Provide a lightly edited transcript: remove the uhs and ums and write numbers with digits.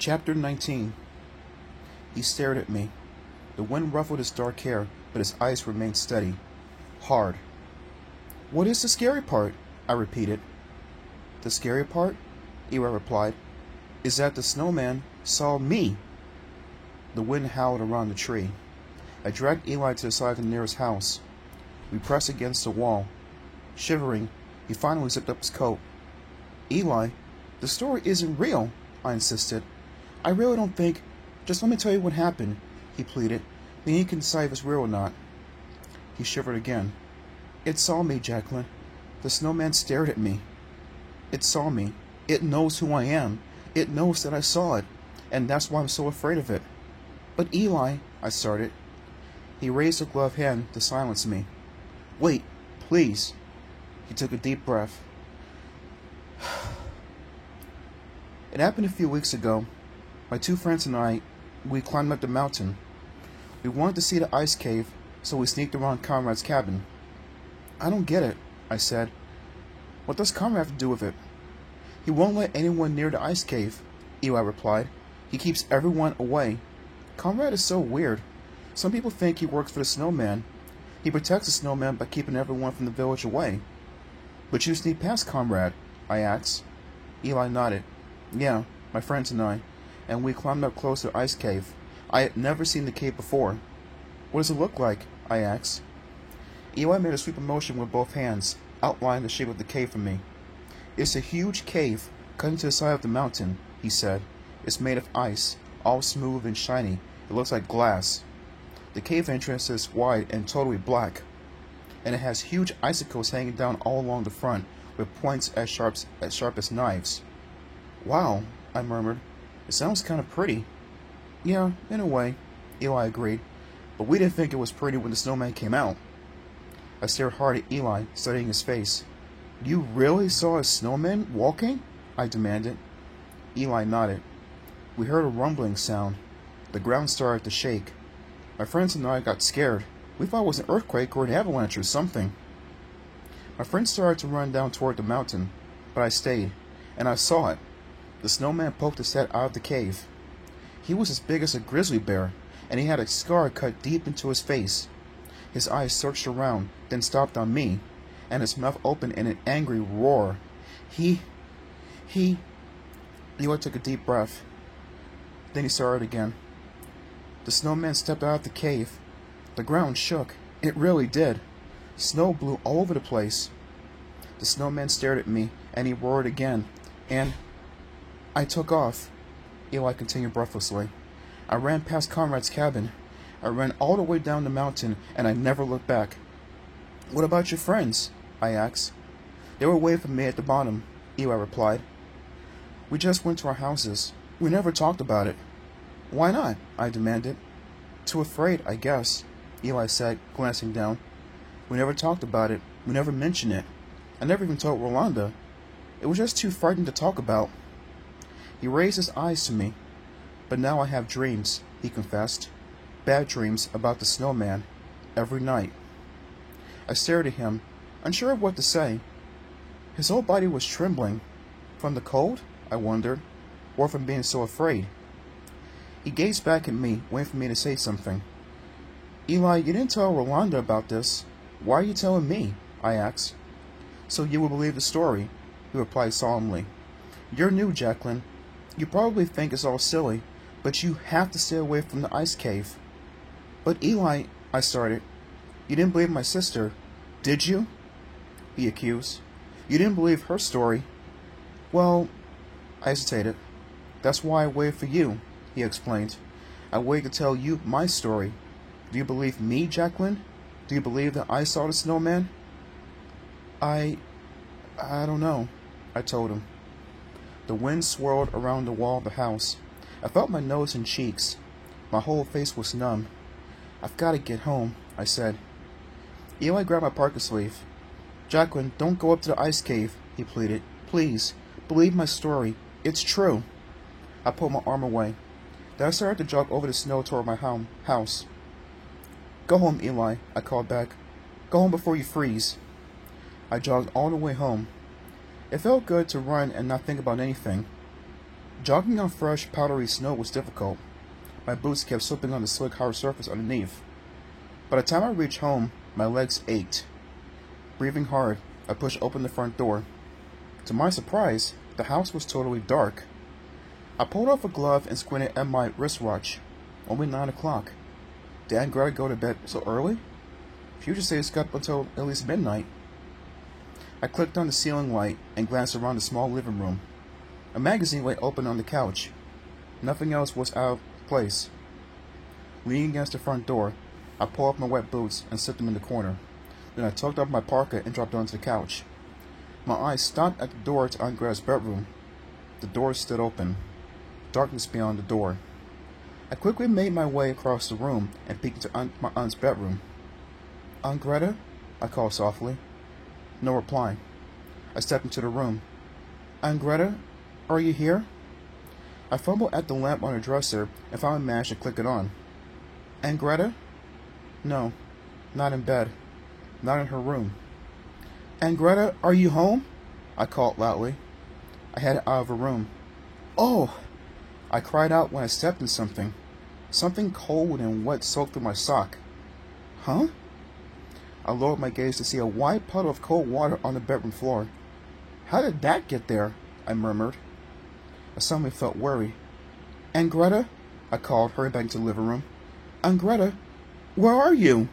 Chapter 19. He stared at me. The wind ruffled his dark hair, but his eyes remained steady. Hard. "What is the scary part?" I repeated. "The scary part," Eli replied, "is that the snowman saw me." The wind howled around the tree. I dragged Eli to the side of the nearest house. We pressed against the wall. Shivering, he finally zipped up his coat. "Eli, the story isn't real," I insisted. "I really don't think. Just let me tell you what happened," he pleaded. "Then you can decide if it's real or not." He shivered again. "It saw me, Jacqueline. The snowman stared at me. It saw me. It knows who I am. It knows that I saw it. And that's why I'm so afraid of it." "But Eli," I started. He raised a gloved hand to silence me. "Wait, please." He took a deep breath. It happened a few weeks ago. My two friends and I, we climbed up the mountain. We wanted to see the ice cave, so we sneaked around Conrad's cabin. "I don't get it," I said. "What does Conrad have to do with it?" "He won't let anyone near the ice cave," Eli replied. "He keeps everyone away. Conrad is so weird. Some people think he works for the snowman. He protects the snowman by keeping everyone from the village away." "But you sneaked past Conrad?" I asked. Eli nodded. "Yeah, my friends and we climbed up close to the ice cave. I had never seen the cave before." "What does it look like?" I asked. Eli made a sweeping motion with both hands, outlining the shape of the cave for me. "It's a huge cave cut into the side of the mountain," he said. "It's made of ice, all smooth and shiny. It looks like glass. The cave entrance is wide and totally black, and it has huge icicles hanging down all along the front, with points as sharp as knives." "Wow," I murmured. "It sounds kind of pretty." "Yeah, in a way," Eli agreed. "But we didn't think it was pretty when the snowman came out." I stared hard at Eli, studying his face. "You really saw a snowman walking?" I demanded. Eli nodded. "We heard a rumbling sound. The ground started to shake. My friends and I got scared. We thought it was an earthquake or an avalanche or something." My friends started to run down toward the mountain, but I stayed, and I saw it. The snowman poked his head out of the cave. He was as big as a grizzly bear, and he had a scar cut deep into his face. His eyes searched around, then stopped on me, and his mouth opened in an angry roar. He... Eli took a deep breath. Then he started again. "The snowman stepped out of the cave. The ground shook. It really did. Snow blew all over the place. The snowman stared at me, and he roared again, and I took off." Eli continued breathlessly. "I ran past Conrad's cabin. I ran all the way down the mountain, and I never looked back." "What about your friends?" I asked. "They were waiting for me at the bottom," Eli replied. "We just went to our houses. We never talked about it." "Why not?" I demanded. "Too afraid, I guess," Eli said, glancing down. "We never talked about it. We never mentioned it. I never even told Rolanda. It was just too frightening to talk about." He raised his eyes to me. "But now I have dreams," he confessed. "Bad dreams about the snowman. Every night." I stared at him, unsure of what to say. His whole body was trembling. From the cold, I wondered, or from being so afraid. He gazed back at me, waiting for me to say something. "Eli, you didn't tell Rolanda about this. Why are you telling me?" I asked. "So you will believe the story," he replied solemnly. "You're new, Jacqueline. You probably think it's all silly, but you have to stay away from the ice cave." "But Eli," I started. "You didn't believe my sister, did you?" he accused. "You didn't believe her story." "Well," I hesitated. "That's why I waited for you," he explained. "I waited to tell you my story. Do you believe me, Jacqueline? Do you believe that I saw the snowman?" I don't know," I told him. The wind swirled around the wall of the house. I felt my nose and cheeks. My whole face was numb. "I've got to get home," I said. Eli grabbed my parka sleeve. "Jacqueline, don't go up to the ice cave," he pleaded. "Please, believe my story. It's true." I pulled my arm away. Then I started to jog over the snow toward my house. "Go home, Eli," I called back. "Go home before you freeze." I jogged all the way home. It felt good to run and not think about anything. Jogging on fresh, powdery snow was difficult. My boots kept slipping on the slick, hard surface underneath. By the time I reached home, my legs ached. Breathing hard, I pushed open the front door. To my surprise, the house was totally dark. I pulled off a glove and squinted at my wristwatch. Only 9 o'clock. Did Aunt Greta go to bed so early? She usually stays up until at least midnight. I clicked on the ceiling light and glanced around the small living room. A magazine lay open on the couch. Nothing else was out of place. Leaning against the front door, I pulled off my wet boots and slipped them in the corner. Then I tucked up my parka and dropped onto the couch. My eyes stopped at the door to Aunt Greta's bedroom. The door stood open. Darkness beyond the door. I quickly made my way across the room and peeked into my aunt's bedroom. "Aunt Greta?" I called softly. No reply. I stepped into the room. "Aunt Greta, are you here?" I fumbled at the lamp on her dresser and finally managed to click it on. "Aunt Greta?" No, not in bed. Not in her room. "Aunt Greta, are you home?" I called loudly. I headed out of her room. "Oh!" I cried out when I stepped in something. Something cold and wet soaked through my sock. "Huh?" I lowered my gaze to see a wide puddle of cold water on the bedroom floor. "How did that get there?" I murmured. I suddenly felt worry. "Aunt Greta?" I called, hurrying back into the living room. "Aunt Greta, where are you?"